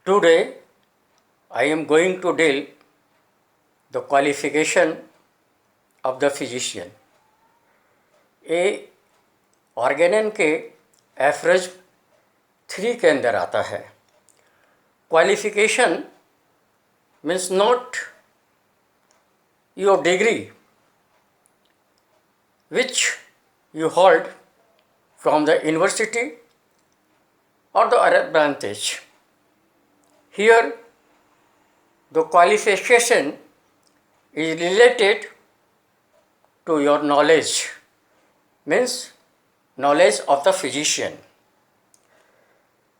Today I am going to deal the qualification of the physician. ये Organon के एफरेज 3 के अंदर आता है. Qualification means not your degree which you hold from the university or the other branches. Here the qualification is related to your knowledge, means knowledge of the physician.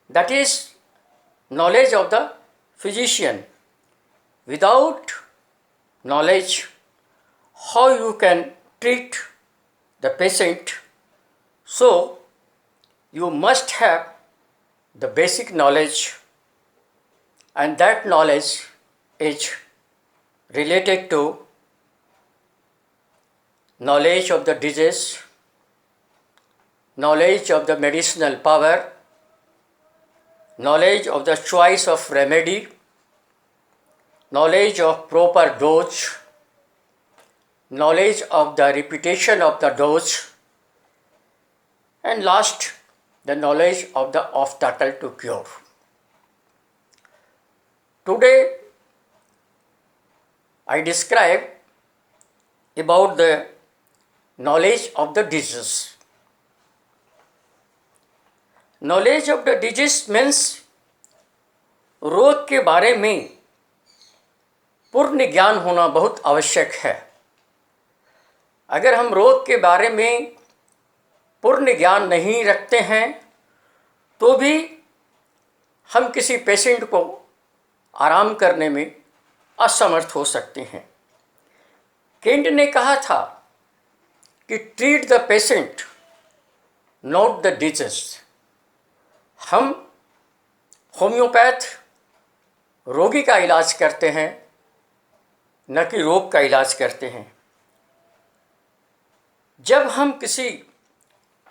That is knowledge of the physician. Without knowledge, how you can treat the patient? So you must have the basic knowledge, and that knowledge is related to knowledge of the disease, knowledge of the medicinal power, knowledge of the choice of remedy, knowledge of proper dose, knowledge of the repetition of the dose, and last, the knowledge of the obstacle to cure. Today I describe about the knowledge of the disease. Knowledge of the disease means रोग के बारे में पूर्ण ज्ञान होना बहुत आवश्यक है. अगर हम रोग के बारे में पूर्ण ज्ञान नहीं रखते हैं तो भी हम किसी पेशेंट को आराम करने में असमर्थ हो सकते हैं. केंट ने कहा था कि treat the patient not the disease. हम होम्योपैथ रोगी का इलाज करते हैं, न कि रोग का इलाज करते हैं. जब हम किसी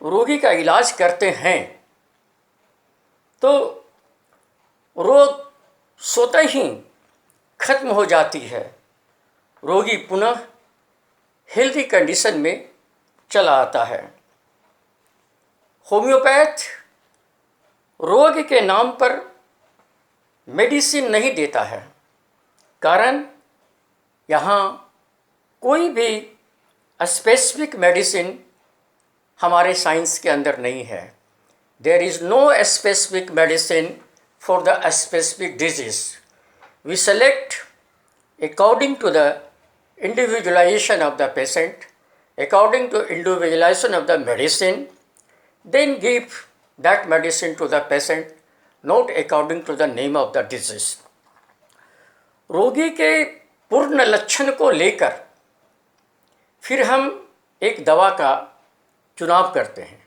रोगी का इलाज करते हैं तो रोग स्वतः ही खत्म हो जाती है. रोगी पुनः हेल्दी कंडीशन में चला आता है. होम्योपैथ रोग के नाम पर मेडिसिन नहीं देता है, कारण यहाँ कोई भी स्पेसिफिक मेडिसिन हमारे साइंस के अंदर नहीं है. There is no specific medicine for the specific disease. We select according to the individualization of the patient, according to individualization of the medicine, then give that medicine to the patient, not according to the name of the disease. रोगी के पूर्ण लक्षण को लेकर फिर हम एक दवा का चुनाव करते हैं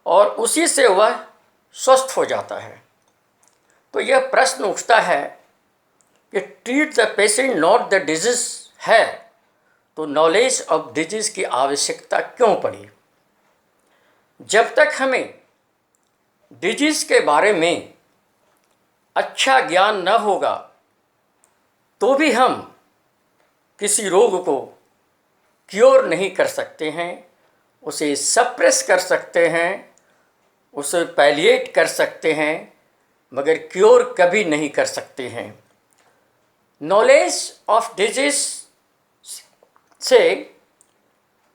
और उसी से वह स्वस्थ हो जाता है. तो यह प्रश्न उठता है कि treat the patient not the disease है तो नॉलेज ऑफ डिजीज की आवश्यकता क्यों पड़ी? जब तक हमें डिजीज के बारे में अच्छा ज्ञान न होगा तो भी हम किसी रोग को क्योर नहीं कर सकते हैं, उसे सप्रेस कर सकते हैं, उसे पैलिएट कर सकते हैं, मगर क्योर कभी नहीं कर सकते हैं. नॉलेज ऑफ डिजीज से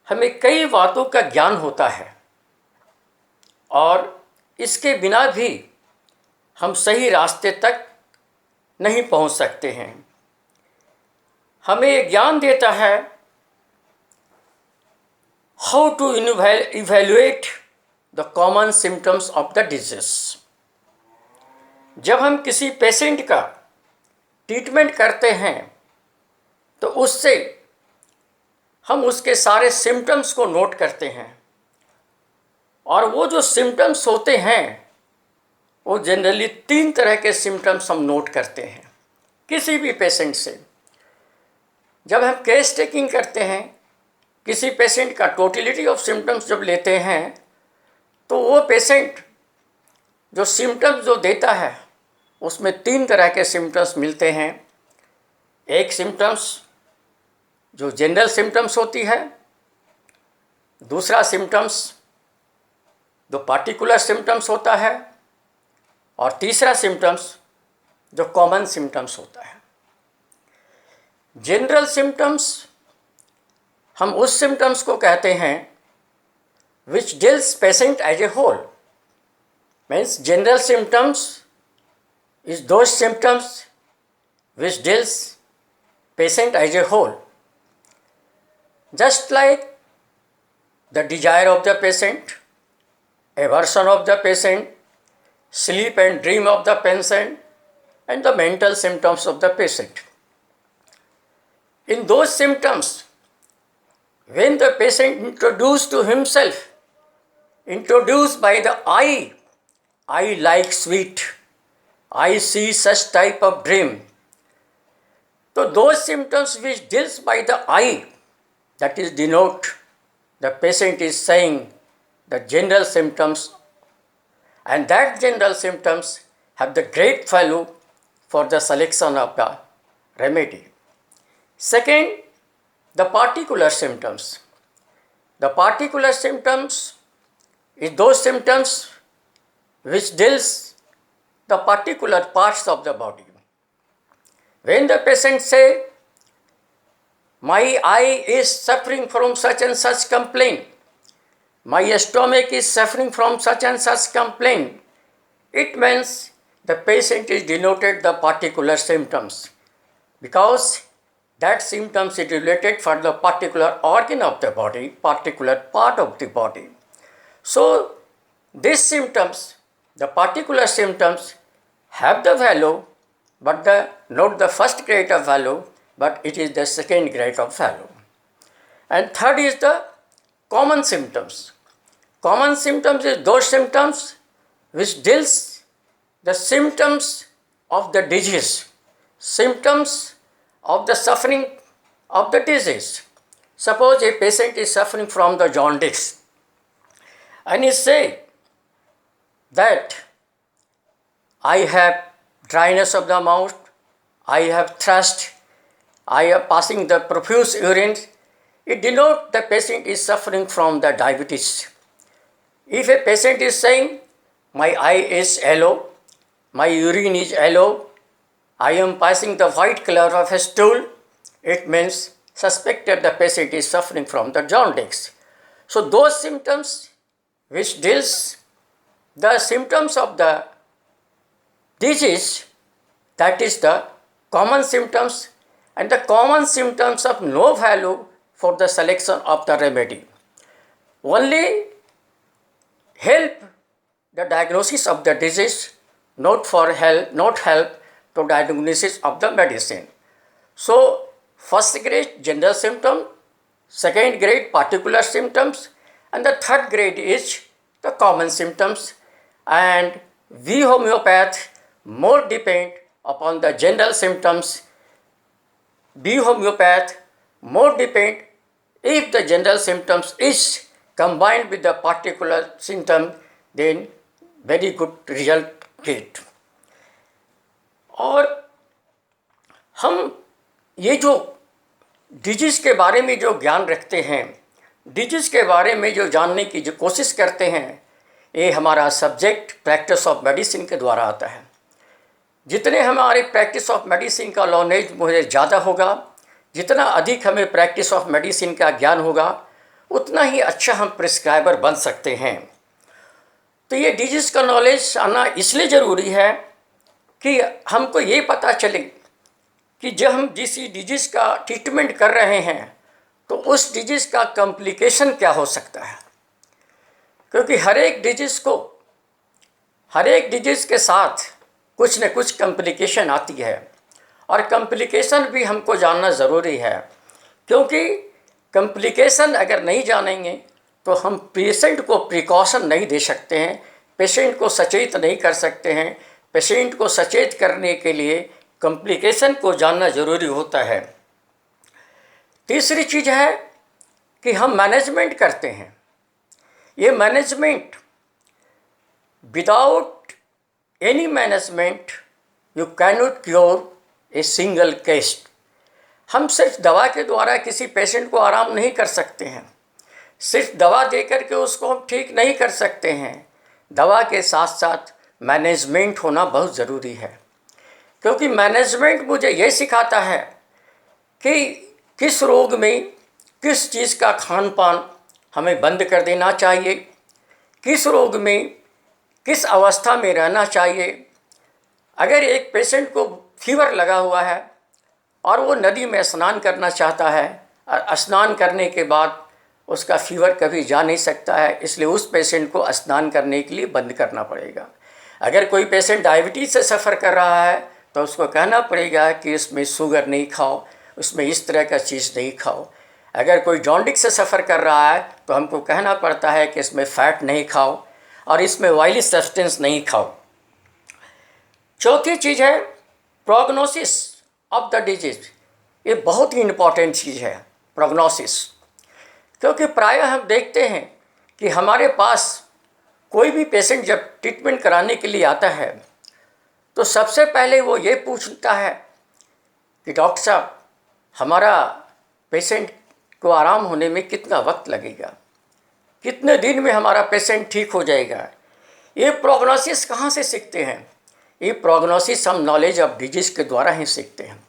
हमें कई बातों का ज्ञान होता है और इसके बिना भी हम सही रास्ते तक नहीं पहुंच सकते हैं. हमें ये ज्ञान देता है how to evaluate the common symptoms of the disease. जब हम किसी पेशेंट का ट्रीटमेंट करते हैं तो उससे हम उसके सारे सिम्टम्स को नोट करते हैं और वो जो सिम्टम्स होते हैं वो जनरली 3 तरह के सिम्टम्स हम नोट करते हैं किसी भी पेशेंट से. जब हम केस टेकिंग करते हैं, किसी पेशेंट का टोटलिटी ऑफ सिम्टम्स जब लेते हैं तो वो पेशेंट जो सिम्टम्स जो देता है उसमें 3 तरह के सिम्टम्स मिलते हैं। एक सिम्टम्स जो जनरल सिम्टम्स होती है, दूसरा सिम्टम्स जो पार्टिकुलर सिम्टम्स होता है, और तीसरा सिम्टम्स जो कॉमन सिम्टम्स होता है। जनरल सिम्टम्स हम उस सिम्टम्स को कहते हैं which deals patient as a whole. Means general symptoms is those symptoms which deals patient as a whole. Just like the desire of the patient, aversion of the patient, sleep and dream of the patient, and the mental symptoms of the patient. In those symptoms, when the patient introduced to himself, introduced by the I like sweet, I see such type of dream. So those symptoms which deals by the I, that is denote the patient is saying the general symptoms, and that general symptoms have the great value for the selection of the remedy. Second, the particular symptoms. The particular symptoms is those symptoms which deals the particular parts of the body. When the patient say, my eye is suffering from such and such complaint, my stomach is suffering from such and such complaint, it means the patient is denoted the particular symptoms, because that symptoms is related for the particular organ of the body, particular part of the body. So these symptoms, the particular symptoms have the value, but not the first grade of value, but it is the second grade of value. And third is the common symptoms. Common symptoms is those symptoms which deals the symptoms of the disease, symptoms of the suffering of the disease. Suppose a patient is suffering from the jaundice, and he say that I have dryness of the mouth, I have thirst, I am passing the profuse urine. It denotes the patient is suffering from the diabetes. If a patient is saying, my eye is yellow, my urine is yellow, I am passing the white color of a stool, it means suspected the patient is suffering from the jaundice. So those symptoms which deals the symptoms of the disease, that is the common symptoms, and the common symptoms of no value for the selection of the remedy. Only help the diagnosis of the disease, not help to diagnosis of the medicine. So first grade general symptom, second grade particular symptoms, and the third grade is the common symptoms. And we homeopath more depend upon the general symptoms. We homeopath more depend if the general symptoms is combined with the particular symptom, then very good result get. और हम ये जो disease के बारे में जो ज्ञान रखते हैं, डिजीज़ के बारे में जो जानने की जो कोशिश करते हैं, ये हमारा सब्जेक्ट प्रैक्टिस ऑफ मेडिसिन के द्वारा आता है। जितने हमारे प्रैक्टिस ऑफ मेडिसिन का नॉलेज मुझे ज़्यादा होगा, जितना अधिक हमें प्रैक्टिस ऑफ मेडिसिन का ज्ञान होगा, उतना ही अच्छा हम प्रिस्क्राइबर बन सकते हैं। तो ये डिजीज़ का नॉलेज आना इसलिए ज़रूरी है कि हमको ये पता चले कि जब हम जिस डिजीज़ का ट्रीटमेंट कर रहे हैं तो उस डिजीज़ का कॉम्प्लिकेशन क्या हो सकता है, क्योंकि हर एक डिजीज़ के साथ कुछ न कुछ कॉम्प्लिकेशन आती है, और कॉम्प्लिकेशन भी हमको जानना ज़रूरी है, क्योंकि कॉम्प्लिकेशन अगर नहीं जानेंगे तो हम पेशेंट को प्रिकॉशन नहीं दे सकते हैं, पेशेंट को सचेत नहीं कर सकते हैं। पेशेंट को सचेत करने के लिए कॉम्प्लिकेशन को जानना ज़रूरी होता है। तीसरी चीज़ है कि हम मैनेजमेंट करते हैं। ये management without any management you cannot cure a single case. हम सिर्फ दवा के द्वारा किसी पेशेंट को आराम नहीं कर सकते हैं, सिर्फ दवा दे करके उसको हम ठीक नहीं कर सकते हैं। दवा के साथ साथ मैनेजमेंट होना बहुत ज़रूरी है, क्योंकि मैनेजमेंट मुझे ये सिखाता है कि किस रोग में किस चीज़ का खान पान हमें बंद कर देना चाहिए, किस रोग में किस अवस्था में रहना चाहिए। अगर एक पेशेंट को फीवर लगा हुआ है और वो नदी में स्नान करना चाहता है और स्नान करने के बाद उसका फीवर कभी जा नहीं सकता है, इसलिए उस पेशेंट को स्नान करने के लिए बंद करना पड़ेगा। अगर कोई पेशेंट डायबिटीज़ से सफ़र कर रहा है तो उसको कहना पड़ेगा कि इसमें शुगर नहीं खाओ, उसमें इस तरह का चीज़ नहीं खाओ। अगर कोई जॉन्डिस से सफ़र कर रहा है तो हमको कहना पड़ता है कि इसमें फ़ैट नहीं खाओ और इसमें ऑयली सब्सटेंस नहीं खाओ। चौथी चीज़ है प्रोग्नोसिस ऑफ द डिजीज। ये बहुत ही इम्पॉर्टेंट चीज़ है प्रोग्नोसिस, क्योंकि प्रायः हम देखते हैं कि हमारे पास कोई भी पेशेंट जब ट्रीटमेंट कराने के लिए आता है तो सबसे पहले वो ये पूछता है कि डॉक्टर साहब, हमारा पेशेंट को आराम होने में कितना वक्त लगेगा, कितने दिन में हमारा पेशेंट ठीक हो जाएगा। ये प्रोग्नोसिस कहाँ से सीखते हैं? ये प्रोग्नोसिस हम नॉलेज ऑफ डिजीज़ के द्वारा ही सीखते हैं।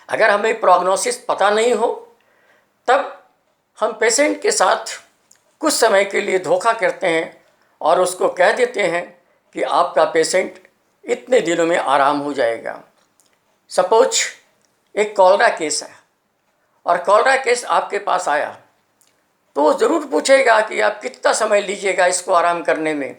अगर हमें प्रोग्नोसिस पता नहीं हो तब हम पेशेंट के साथ कुछ समय के लिए धोखा करते हैं और उसको कह देते हैं कि आपका पेशेंट इतने दिनों में आराम हो जाएगा। सपोज एक कॉलरा केस है और कॉलरा केस आपके पास आया तो वो ज़रूर पूछेगा कि आप कितना समय लीजिएगा इसको आराम करने में।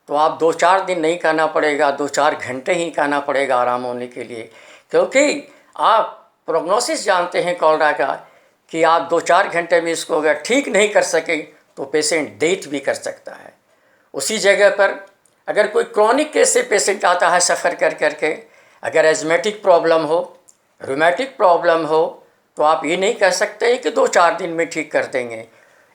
तो आप 2-4 दिन नहीं कहना पड़ेगा, 2-4 घंटे ही कहना पड़ेगा आराम होने के लिए, क्योंकि आप प्रोग्नोसिस जानते हैं कॉलरा का कि आप 2-4 घंटे में इसको अगर ठीक नहीं कर सके तो पेशेंट डेथ भी कर सकता है। उसी जगह पर अगर कोई क्रॉनिक केस से पेशेंट आता है सफ़र कर करके, अगर एजमेटिक प्रॉब्लम हो, रूमेटिक प्रॉब्लम हो, तो आप ये नहीं कह सकते कि 2-4 दिन में ठीक कर देंगे।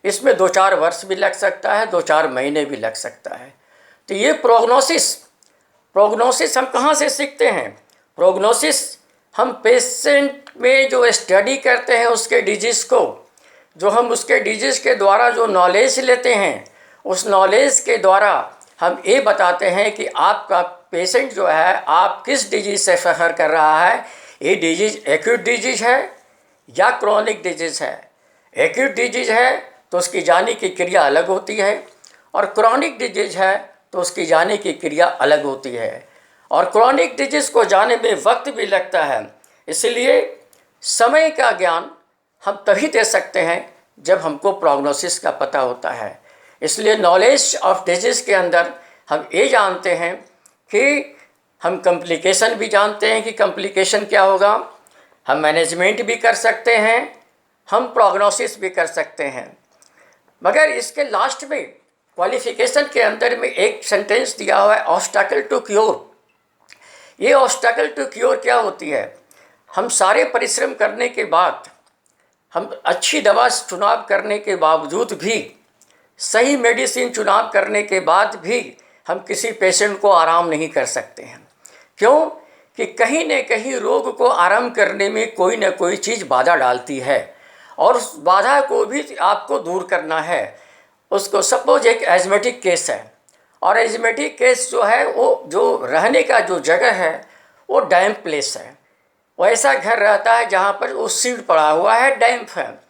इसमें 2-4 वर्ष भी लग सकता है, 2-4 महीने भी लग सकता है। तो ये प्रोग्नोसिस हम कहाँ से सीखते हैं? प्रोग्नोसिस हम पेशेंट में जो स्टडी करते हैं उसके डिजीज़ को, जो हम उसके डिजीज़ के द्वारा जो नॉलेज लेते हैं, उस नॉलेज के द्वारा हम ये बताते हैं कि आपका पेशेंट जो है आप किस डिजीज़ से सफ़र कर रहा है। ये डिजीज़ एक्यूट डिजीज़ है या क्रॉनिक डिजीज़ है। एक्यूट डिजीज़ है तो उसकी जाने की क्रिया अलग होती है और क्रॉनिक डिजीज़ है तो उसकी जाने की क्रिया अलग होती है, और क्रॉनिक डिजीज़ को जाने में वक्त भी लगता है। इसलिए समय का ज्ञान हम तभी दे सकते हैं जब हमको प्रोग्नोसिस का पता होता है। इसलिए नॉलेज ऑफ डिजीज़ के अंदर हम ये जानते हैं कि हम कॉम्प्लिकेशन भी जानते हैं कि कॉम्प्लिकेशन क्या होगा, हम मैनेजमेंट भी कर सकते हैं, हम प्रोग्नोसिस भी कर सकते हैं। मगर इसके लास्ट में क्वालिफिकेशन के अंदर में एक सेंटेंस दिया हुआ है ऑब्स्टैकल टू क्योर। ये ऑब्स्टैकल टू क्योर क्या होती है? हम सारे परिश्रम करने के बाद, हम अच्छी दवा चुनाव करने के बावजूद भी, सही मेडिसिन चुनाव करने के बाद भी हम किसी पेशेंट को आराम नहीं कर सकते हैं। क्यों? कि कहीं न कहीं रोग को आराम करने में कोई न कोई चीज़ बाधा डालती है और उस बाधा को भी आपको दूर करना है। उसको सपोज एक एजमेटिक केस है और एजमेटिक केस जो है वो जो रहने का जो जगह है वो डैम्प प्लेस है। वो ऐसा घर रहता है जहाँ पर वो सीड पड़ा हुआ है, डैम्प है।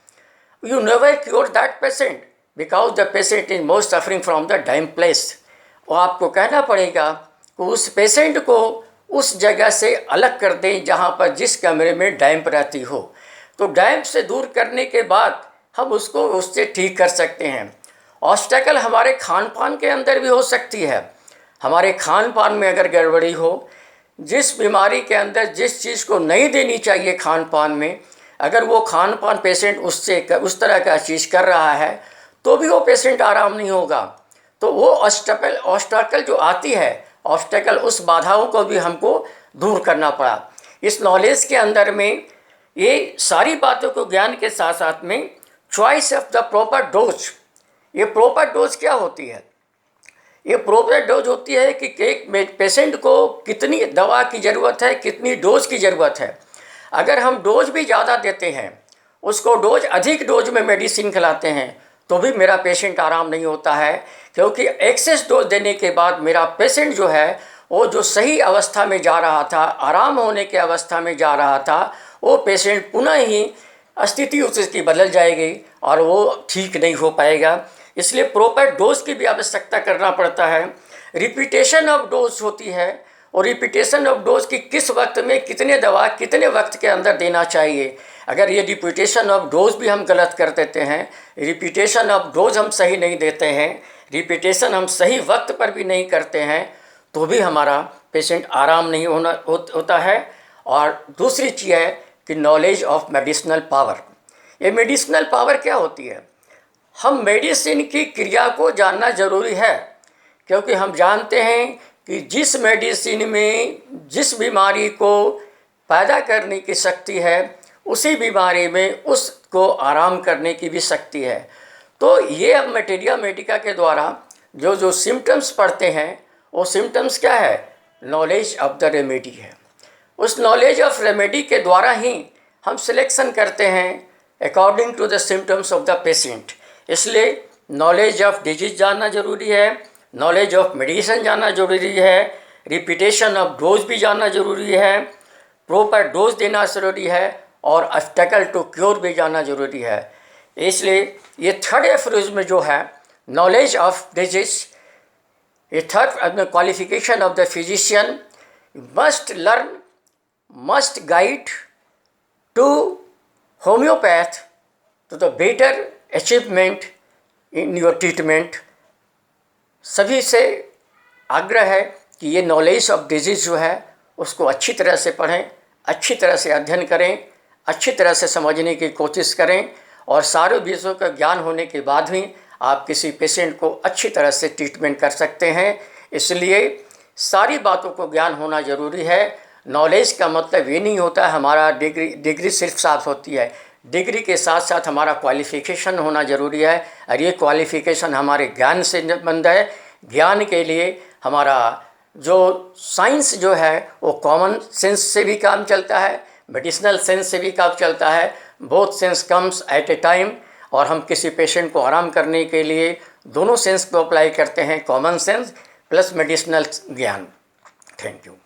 You never cure that patient because the patient is most suffering from the damp place. वो आपको कहना पड़ेगा कि उस पेशेंट को उस जगह से अलग कर दें जहाँ पर जिस कमरे में डैम्प रहती हो। तो डैम्प से दूर करने के बाद हम उसको उससे ठीक कर सकते हैं। ऑब्स्टैकल हमारे खान पान के अंदर भी हो सकती है। हमारे खान पान में अगर गड़बड़ी हो, जिस बीमारी के अंदर जिस चीज़ को नहीं देनी चाहिए खान पान में, अगर वो खान पान पेशेंट उससे उस तरह का चीज़ कर रहा है तो भी वो पेशेंट आराम नहीं होगा। तो वो ऑब्स्टैकल जो आती है, ऑब्स्टैकल उस बाधाओं को भी हमको दूर करना पड़ा। इस नॉलेज के अंदर में ये सारी बातों को ज्ञान के साथ साथ में choice of the proper dose. ये प्रॉपर डोज क्या होती है? ये प्रॉपर डोज होती है कि एक पेशेंट को कितनी दवा की ज़रूरत है, कितनी डोज की ज़रूरत है। अगर हम डोज भी ज़्यादा देते हैं, उसको डोज अधिक डोज में मेडिसिन खिलाते हैं, तो भी मेरा पेशेंट आराम नहीं होता है, क्योंकि एक्सेस डोज देने के बाद मेरा पेशेंट जो है वो जो सही अवस्था में जा रहा था, आराम होने की अवस्था में जा रहा था, वो पेशेंट पुनः ही स्थिति उसकी बदल जाएगी और वो ठीक नहीं हो पाएगा। इसलिए प्रॉपर डोज की भी आवश्यकता करना पड़ता है। रिपीटेशन ऑफ डोज होती है, और रिपीटेशन ऑफ डोज की किस वक्त में कितने दवा कितने वक्त के अंदर देना चाहिए। अगर ये रिपीटेशन ऑफ डोज भी हम गलत कर देते हैं, रिपीटेशन ऑफ डोज हम सही नहीं देते हैं, रिपीटेशन हम सही वक्त पर भी नहीं करते हैं, तो भी हमारा पेशेंट आराम नहीं होता है। और दूसरी चीज़ है कि नॉलेज ऑफ मेडिसिनल पावर। ये मेडिसिनल पावर क्या होती है? हम मेडिसिन की क्रिया को जानना ज़रूरी है, क्योंकि हम जानते हैं कि जिस मेडिसिन में जिस बीमारी को पैदा करने की शक्ति है, उसी बीमारी में उसको आराम करने की भी शक्ति है। तो ये अब मटेरिया मेडिका के द्वारा जो जो सिम्टम्स पढ़ते हैं, वो सिम्टम्स क्या है? नॉलेज ऑफ द रेमेडी है। उस नॉलेज ऑफ रेमेडी के द्वारा ही हम सिलेक्शन करते हैं according to the symptoms of the patient. इसलिए नॉलेज ऑफ डिजीज जानना जरूरी है, नॉलेज ऑफ मेडिसिन जानना जरूरी है, रिपीटेशन ऑफ डोज भी जानना जरूरी है, प्रॉपर डोज देना ज़रूरी है, और ऑब्स्टेकल टू क्योर भी जानना जरूरी है। इसलिए ये थर्ड एफरोज जो है नॉलेज ऑफ डिजीज, ये third qualification of the physician must learn, must guide to homeopath to the better achievement in your treatment. सभी से आग्रह है कि ये नॉलेज ऑफ डिजीज़ जो है उसको अच्छी तरह से पढ़ें, अच्छी तरह से अध्ययन करें, अच्छी तरह से समझने की कोशिश करें, और सारे विषयों का ज्ञान होने के बाद ही आप किसी पेशेंट को अच्छी तरह से ट्रीटमेंट कर सकते हैं। इसलिए सारी बातों को ज्ञान होना ज़रूरी है। नॉलेज का मतलब ये नहीं होता है हमारा डिग्री सिर्फ साथ होती है, डिग्री के साथ साथ हमारा क्वालिफ़िकेशन होना ज़रूरी है, और ये क्वालिफ़िकेशन हमारे ज्ञान से संबंध है। ज्ञान के लिए हमारा जो साइंस जो है वो कॉमन सेंस से भी काम चलता है, मेडिसिनल सेंस से भी काम चलता है। Both sense comes at A time, और हम किसी पेशेंट को आराम करने के लिए दोनों सेंस को अप्लाई करते हैं, कॉमन सेंस प्लस मेडिसिनल ज्ञान। Thank you.